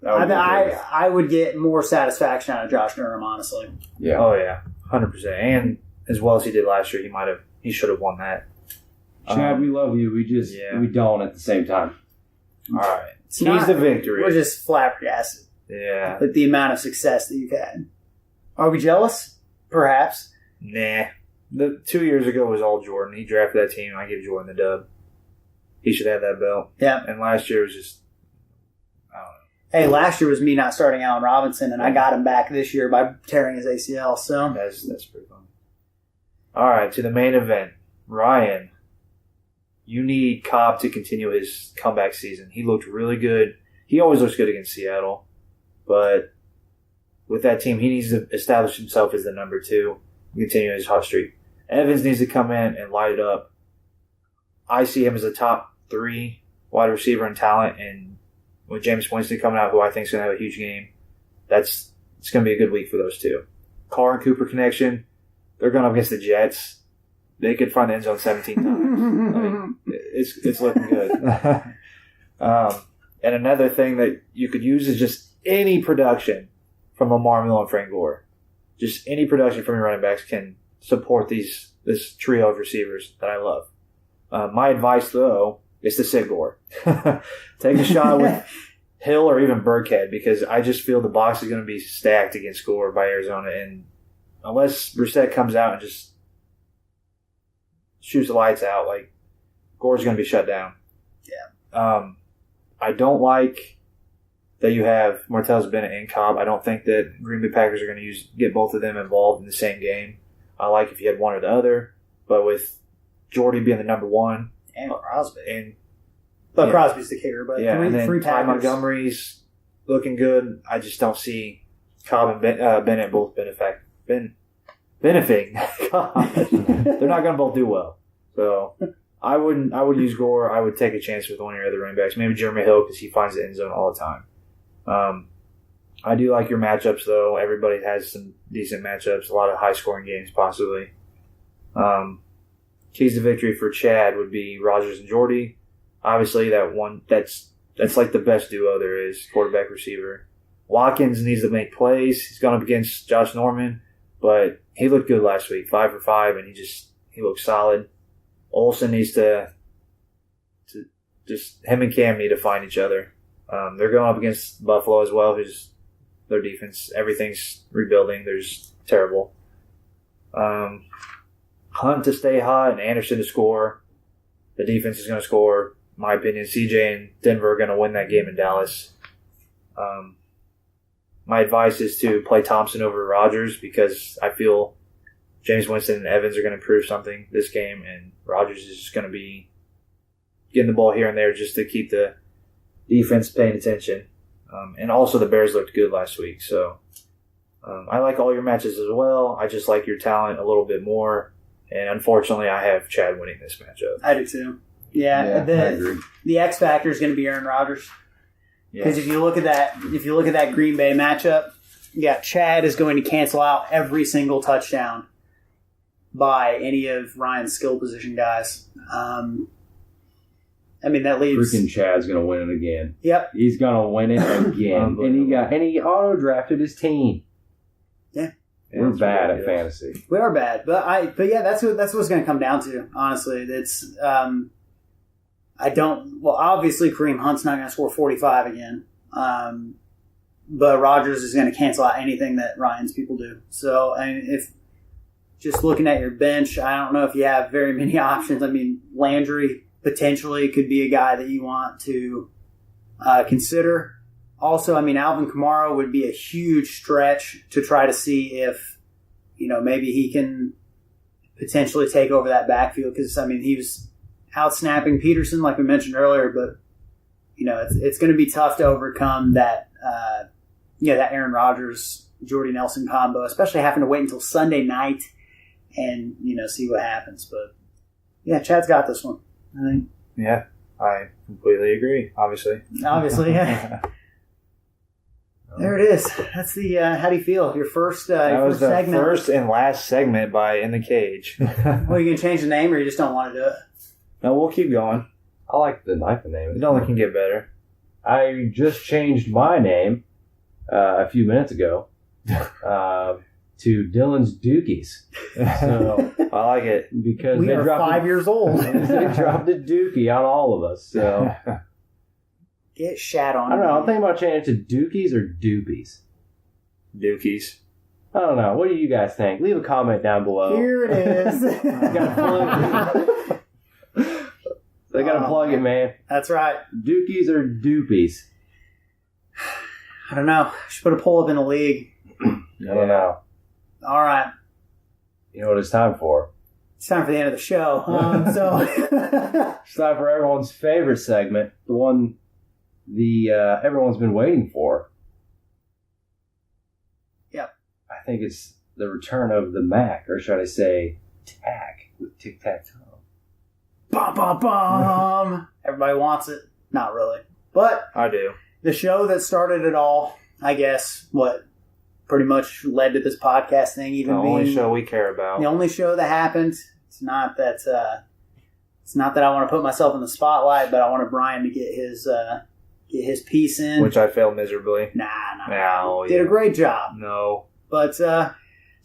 I would get more satisfaction out of Josh Durham, honestly. Yeah. Oh yeah, 100%. And as well as he did last year, he should have won that. Chad, we love you. We don't at the same time. All right. Keys to victory. We're just flabbergasted. Yeah. With the amount of success that you've had. Are we jealous? Perhaps. Nah. The 2 years ago was all Jordan. He drafted that team. I give Jordan the dub. He should have that belt. Yeah. And last year was just, I don't know. Hey, last year was me not starting Allen Robinson, and I got him back this year by tearing his ACL. So That's pretty fun. All right, to the main event. Ryan, you need Cobb to continue his comeback season. He looked really good. He always looks good against Seattle. But with that team, he needs to establish himself as the number 2 and continue his hot streak. Evans needs to come in and light it up. I see him as a top 3 wide receiver in talent, and with James Winston coming out, who I think is going to have a huge game, it's going to be a good week for those two. Carr and Cooper connection, they're going up against the Jets. They could find the end zone 17 times. It's looking good. And another thing that you could use is just any production from Lamar Miller and Frank Gore. Just any production from your running backs can support this trio of receivers that I love. My advice, though, is to sit Gore. Take a shot with Hill or even Burkhead, because I just feel the box is going to be stacked against Gore by Arizona. And unless Brissett comes out and just shoots the lights out, like, Gore's going to be shut down. Yeah. I don't like that you have Martellus Bennett and Cobb. I don't think that Green Bay Packers are going to get both of them involved in the same game. I like if you had one or the other, but with Jordy being the number 1 and Crosby. Yeah. Crosby's the kicker, but and then three Ty Packers. Montgomery's looking good. I just don't see Cobb and Bennett both benefiting. Gosh, they're not going to both do well. So I would use Gore. I would take a chance with one of your other running backs. Maybe Jeremy Hill, because he finds the end zone all the time. I do like your matchups, though. Everybody has some decent matchups. A lot of high-scoring games, possibly. Keys to victory for Chad would be Rodgers and Jordy. Obviously, that's like the best duo there is, quarterback receiver. Watkins needs to make plays. He's gone up against Josh Norman, but he looked good last week, 5 for 5, and he looked solid. Olsen needs to just him and Cam need to find each other. They're going up against Buffalo as well, who's their defense. Everything's rebuilding. They're just terrible. Hunt to stay hot and Anderson to score. The defense is going to score. In my opinion, CJ and Denver are going to win that game in Dallas. My advice is to play Thompson over Rodgers, because I feel James Winston and Evans are going to prove something this game, and Rodgers is just going to be getting the ball here and there just to keep the defense paying attention. And also the Bears looked good last week. So I like all your matches as well. I just like your talent a little bit more. And unfortunately, I have Chad winning this matchup. I do too. Yeah, I agree. The X factor is going to be Aaron Rodgers. Because Yeah. if you look at that Green Bay matchup, Chad is going to cancel out every single touchdown by any of Ryan's skill position guys. That leaves. Freaking Chad's going to win it again. Yep. He's going to win it again. and he auto drafted his team. Yeah. We're bad at fantasy. We are bad, but that's what it's going to come down to. Honestly, it's obviously Kareem Hunt's not going to score 45 again, but Rodgers is going to cancel out anything that Ryan's people do. So, if just looking at your bench, I don't know if you have very many options. Landry potentially could be a guy that you want to consider. Also, Alvin Kamara would be a huge stretch to try to see if, maybe he can potentially take over that backfield, because, he was out snapping Peterson, like we mentioned earlier, but, it's going to be tough to overcome that, that Aaron Rodgers, Jordy Nelson combo, especially having to wait until Sunday night and, see what happens. But, yeah, Chad's got this one, I think. Yeah, I completely agree, obviously. Obviously, yeah. There it is. That's the how do you feel? Your first That was the segment. first and last segment by In the Cage. Well, you going to change the name, or you just don't want to do it? No, we'll keep going. I like the name. It only can get better. I just changed my name a few minutes ago to Dylan's Dookies. So I like it. because We they are dropped 5 years old. they dropped a Dookie on all of us. So Get shat on. I don't know. I'm thinking about changing it to Dookies or Doobies. Dookies. I don't know. What do you guys think? Leave a comment down below. Here it is. They gotta plug it, man. That's right. Dookies or doopies? I don't know. Should put a poll up in the league. I don't know. All right. You know what it's time for? It's time for the end of the show. It's time for everyone's favorite segment, the one everyone's been waiting for. Yep. I think it's the return of the Mac, or should I say, Tack with Tic Tac Toe. Bum, bum, bum. Everybody wants it. Not really. But I do. the show that started it all, I guess, pretty much led to this podcast thing even The being only show we care about. the only show that happened. It's not that I want to put myself in the spotlight, but I wanted Bryan to get his piece in. Which I failed miserably. Nah. No, Did a great job. No. But so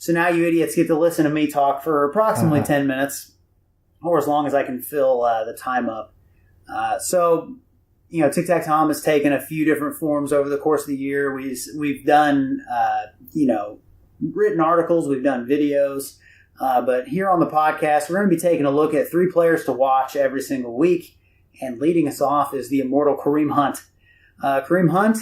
now you idiots get to listen to me talk for approximately 10 minutes, or as long as I can fill the time up. Tic Tac Tom has taken a few different forms over the course of the year. We've done, written articles. We've done videos. But here on the podcast, we're going to be taking a look at 3 players to watch every single week. And leading us off is the immortal Kareem Hunt. Kareem Hunt,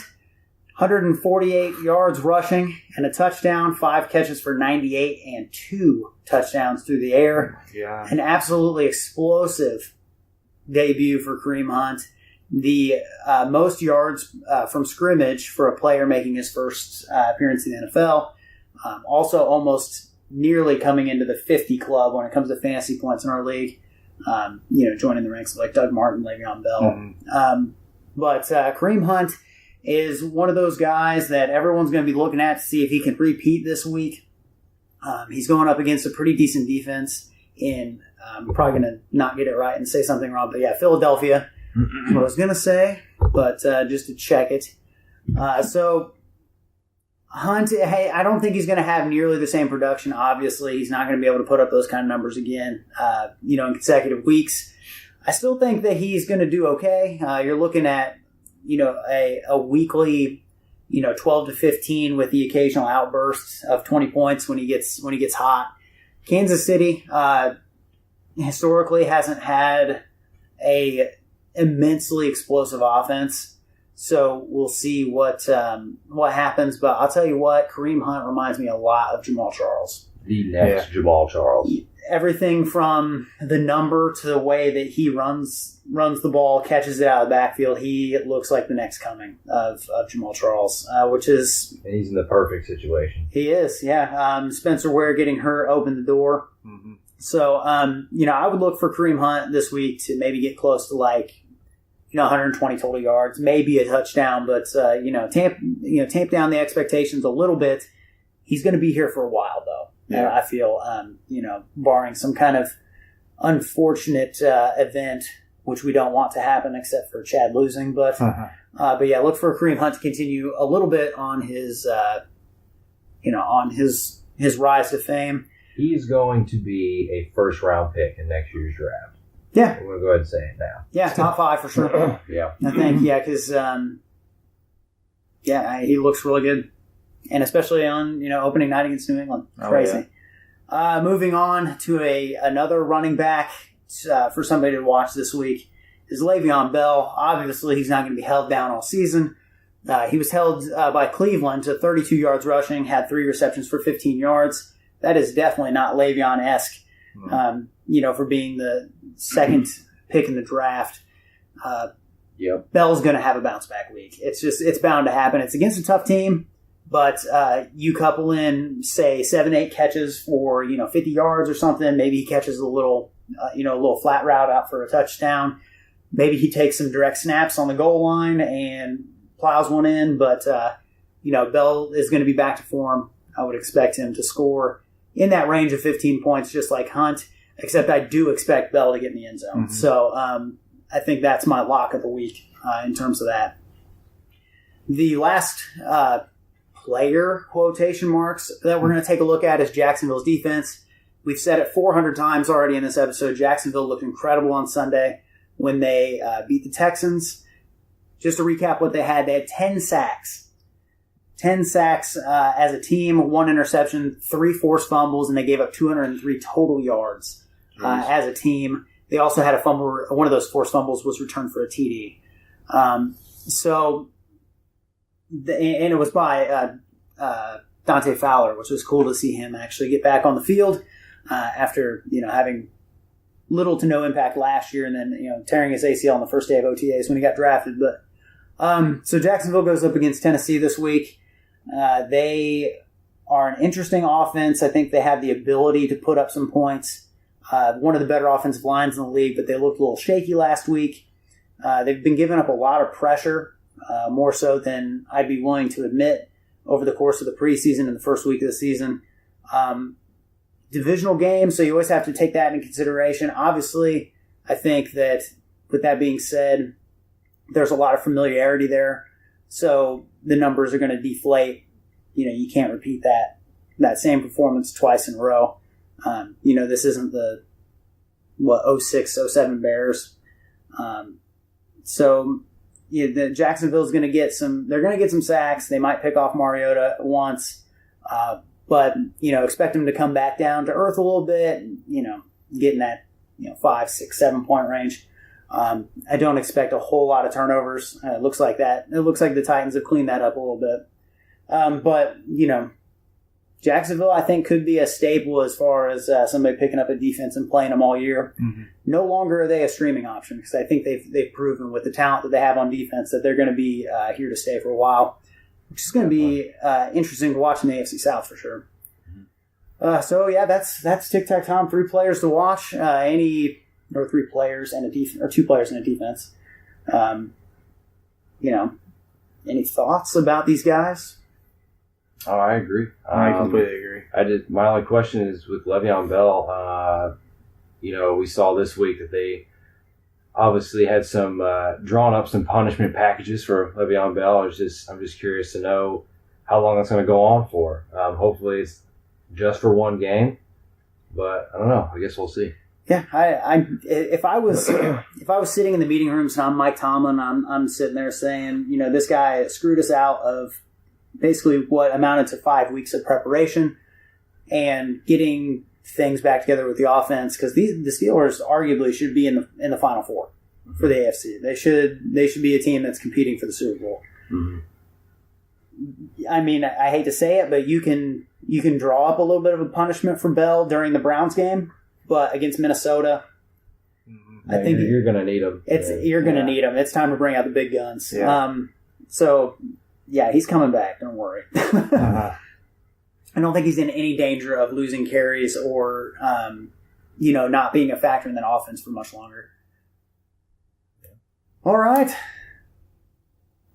148 yards rushing and a touchdown, 5 catches for 98 and 2 touchdowns through the air. Yeah. An absolutely explosive debut for Kareem Hunt. The most yards from scrimmage for a player making his first appearance in the NFL. Also almost nearly coming into the 50 club when it comes to fantasy points in our league. Joining the ranks of like Doug Martin, Le'Veon Bell. Mm-hmm. But Kareem Hunt is one of those guys that everyone's going to be looking at to see if he can repeat this week. He's going up against a pretty decent defense in, I'm probably going to not get it right and say something wrong, but yeah, Philadelphia. What I was going to say, but just to check it. So Hunt, hey, I don't think he's going to have nearly the same production. Obviously, he's not going to be able to put up those kind of numbers again, in consecutive weeks. I still think that he's going to do okay. You're looking at, a weekly, 12 to 15 with the occasional outbursts of 20 points when he gets hot. Kansas City historically hasn't had a immensely explosive offense. So we'll see what happens. But I'll tell you what, Kareem Hunt reminds me a lot of Jamal Charles. The next Jamal Charles. Everything from the number to the way that he runs the ball, catches it out of the backfield. He looks like the next coming of Jamal Charles, which is... And he's in the perfect situation. He is, yeah. Spencer Ware getting hurt opened the door. Mm-hmm. So, I would look for Kareem Hunt this week to maybe get close to 120 total yards, maybe a touchdown, but tamp down the expectations a little bit. He's going to be here for a while, though. Yeah. I feel, barring some kind of unfortunate event, which we don't want to happen, except for Chad losing. But yeah, look for Kareem Hunt to continue a little bit on his, on his rise to fame. He's going to be a first-round pick in next year's draft. Yeah. I'm going to go ahead and say it now. Yeah, top 5 for sure. Yeah. I think, because, he looks really good. And especially on, opening night against New England. Crazy. Oh, yeah. Moving on to another running back for somebody to watch this week is Le'Veon Bell. Obviously, he's not going to be held down all season. He was held by Cleveland to 32 yards rushing, had 3 receptions for 15 yards. That is definitely not Le'Veon-esque, for being the second pick in the draft. Yep. Bell's going to have a bounce-back week. It's bound to happen. It's against a tough team, but you couple in, say, 7-8 catches for, 50 yards or something. Maybe he catches a little flat route out for a touchdown. Maybe he takes some direct snaps on the goal line and plows one in, but, Bell is going to be back to form. I would expect him to score in that range of 15 points, just like Hunt, except I do expect Bell to get in the end zone. Mm-hmm. So I think that's my lock of the week in terms of that. The last player, quotation marks, that we're going to take a look at is Jacksonville's defense. We've said it 400 times already in this episode. Jacksonville looked incredible on Sunday when they beat the Texans. Just to recap what they had 10 sacks. 10 sacks as a team, 1 interception, 3 forced fumbles, and they gave up 203 total yards as a team. They also had a fumble. One of those forced fumbles was returned for a TD. And it was by Dante Fowler, which was cool to see him actually get back on the field after having little to no impact last year, and then tearing his ACL on the first day of OTAs when he got drafted. But so Jacksonville goes up against Tennessee this week. They are an interesting offense. I think they have the ability to put up some points. One of the better offensive lines in the league, but they looked a little shaky last week. They've been giving up a lot of pressure, more so than I'd be willing to admit over the course of the preseason and the first week of the season. Divisional game, so you always have to take that into consideration. Obviously, I think that with that being said, there's a lot of familiarity there, so the numbers are going to deflate. You can't repeat that same performance twice in a row. This isn't the 06, 07 Bears. The Jacksonville's going to get some. They're going to get some sacks. They might pick off Mariota once, but expect them to come back down to earth a little bit. Get in that 5, 6, 7 point range. I don't expect a whole lot of turnovers. It looks like that. It looks like the Titans have cleaned that up a little bit. But Jacksonville, I think, could be a staple as far as somebody picking up a defense and playing them all year. Mm-hmm. No longer are they a streaming option because I think they've proven with the talent that they have on defense that they're going to be here to stay for a while, which is going to be interesting to watch in the AFC South for sure. Mm-hmm. That's Tic Tac Tom. 3 players to watch. 3 players and a defense, or 2 players and a defense. Any thoughts about these guys? Oh, I agree. I completely agree. My only question is with Le'Veon Bell. We saw this week that they obviously had some drawn up some punishment packages for Le'Veon Bell. I'm just curious to know how long that's going to go on for. Hopefully, it's just for one game, but I don't know. I guess we'll see. Yeah, if I was sitting in the meeting rooms and I'm Mike Tomlin, I'm sitting there saying, this guy screwed us out of basically what amounted to 5 weeks of preparation and getting things back together with the offense, because the Steelers arguably should be in the Final Four for the AFC. They should be a team that's competing for the Super Bowl. Mm-hmm. I mean, I hate to say it, but you can draw up a little bit of a punishment for Bell during the Browns game, but against Minnesota, I think you're going to need them. You're going to need them. It's time to bring out the big guns. Yeah. He's coming back. Don't worry. I don't think he's in any danger of losing carries or, not being a factor in that offense for much longer. All right.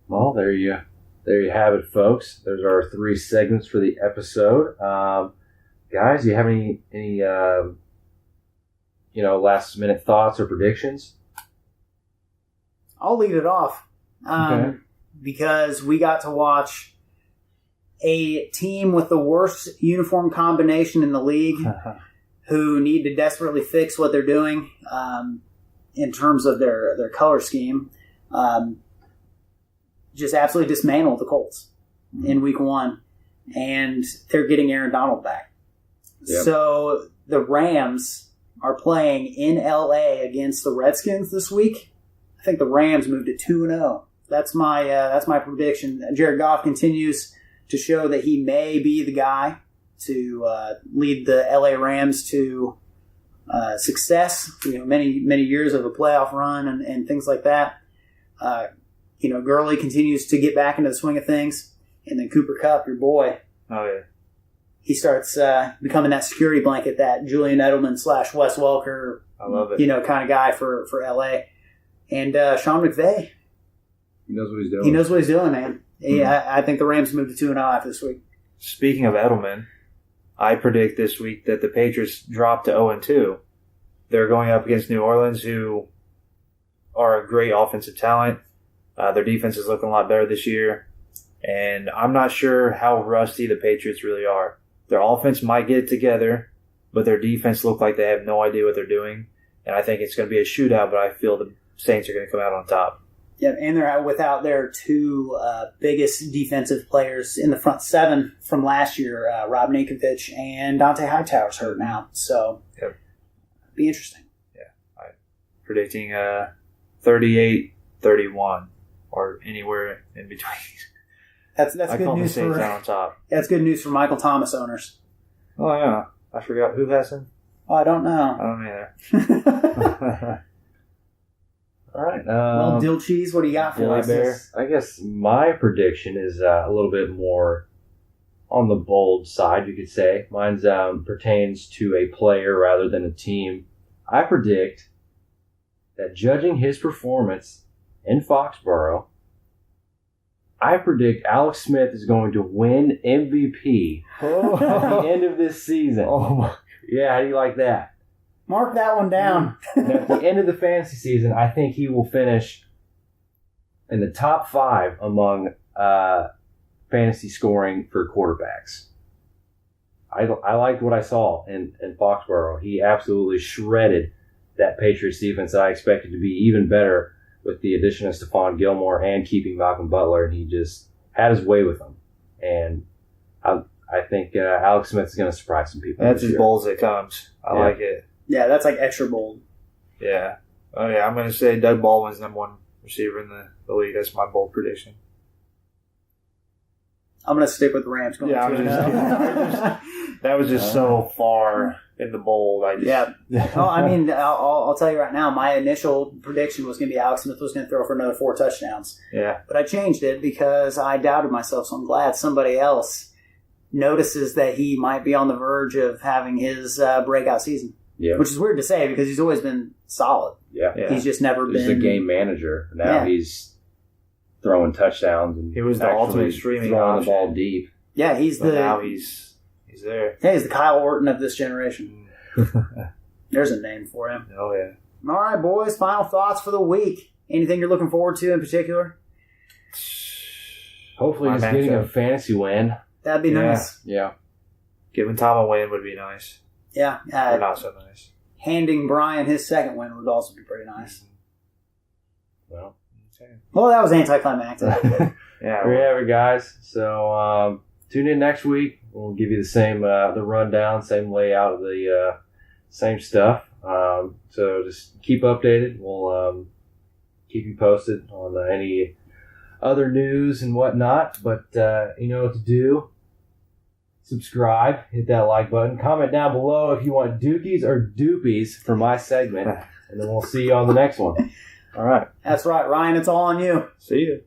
Well, there you have it, folks. There's our 3 segments for the episode. Guys, do you have any last minute thoughts or predictions? I'll lead it off. Okay. Because we got to watch a team with the worst uniform combination in the league who need to desperately fix what they're doing in terms of their color scheme. Just absolutely dismantled the Colts in week 1. And they're getting Aaron Donald back. Yep. So the Rams are playing in L.A. against the Redskins this week. I think the Rams moved to 2-0. That's my prediction. Jared Goff continues to show that he may be the guy to lead the LA Rams to success. Many years of a playoff run and things like that. Gurley continues to get back into the swing of things, and then Cooper Kupp, your boy. Oh yeah. He starts becoming that security blanket, that Julian Edelman / Wes Welker, I love it. Kind of guy for LA. And Sean McVay. He knows what he's doing. He knows what he's doing, man. Mm-hmm. I think the Rams moved to 2-0 after this week. Speaking of Edelman, I predict this week that the Patriots drop to 0-2. They're going up against New Orleans, who are a great offensive talent. Their defense is looking a lot better this year. And I'm not sure how rusty the Patriots really are. Their offense might get it together, but their defense look like they have no idea what they're doing. And I think it's going to be a shootout, but I feel the Saints are going to come out on top. Yeah, and they're without their two biggest defensive players in the front seven from last year, Rob Ninkovich and Dante Hightower's hurt now. So, be interesting. Yeah, I'm predicting 38-31 or anywhere in between. That's good news for on top. That's good news for Michael Thomas owners. Oh yeah, I forgot who has him. Oh, I don't know. I don't either. All right. Well, Dill Cheese, what do you got for Billy us? Bear. I guess my prediction is a little bit more on the bold side, you could say. Mine's pertains to a player rather than a team. I predict that judging his performance in Foxborough, I predict Alex Smith is going to win MVP at the end of this season. Yeah, how do you like that? Mark that one down. And at the end of the fantasy season, I think he will finish in the top 5 among fantasy scoring for quarterbacks. I liked what I saw in Foxborough. He absolutely shredded that Patriots defense that I expected to be even better with the addition of Stephon Gilmore and keeping Malcolm Butler, and he just had his way with them. And I think Alex Smith is going to surprise some people. That's as bold as it comes. I like it. Yeah, that's like extra bold. Yeah. Oh, yeah, I'm going to say Doug Baldwin's number 1 receiver in the league. That's my bold prediction. I'm going to stick with the Rams. That was just so far in the bold. I'll tell you right now, my initial prediction was going to be Alex Smith was going to throw for another 4 touchdowns. Yeah. But I changed it because I doubted myself, so I'm glad somebody else notices that he might be on the verge of having his breakout season. Yeah. Which is weird to say because he's always been solid. Yeah. He's just never been... He's a game manager. Now he's throwing touchdowns. And he was the ultimate streaming throwing option. the ball deep. Yeah, now he's there. Yeah, he's the Kyle Orton of this generation. There's a name for him. Oh, yeah. All right, boys, final thoughts for the week. Anything you're looking forward to in particular? Hopefully he's getting a fantasy win. That'd be nice. Yeah. Giving Tom a win would be nice. Yeah. Or not so nice. Handing Bryan his second win would also be pretty nice. Well, that was anticlimactic. Yeah. There you have it, guys. So tune in next week. We'll give you the same the rundown, same layout of the same stuff. So just keep updated. We'll keep you posted on any other news and whatnot. But you know what to do. Subscribe, hit that like button, comment down below if you want dookies or doopies for my segment, and then we'll see you on the next one. All right. That's right, Ryan. It's all on you. See you.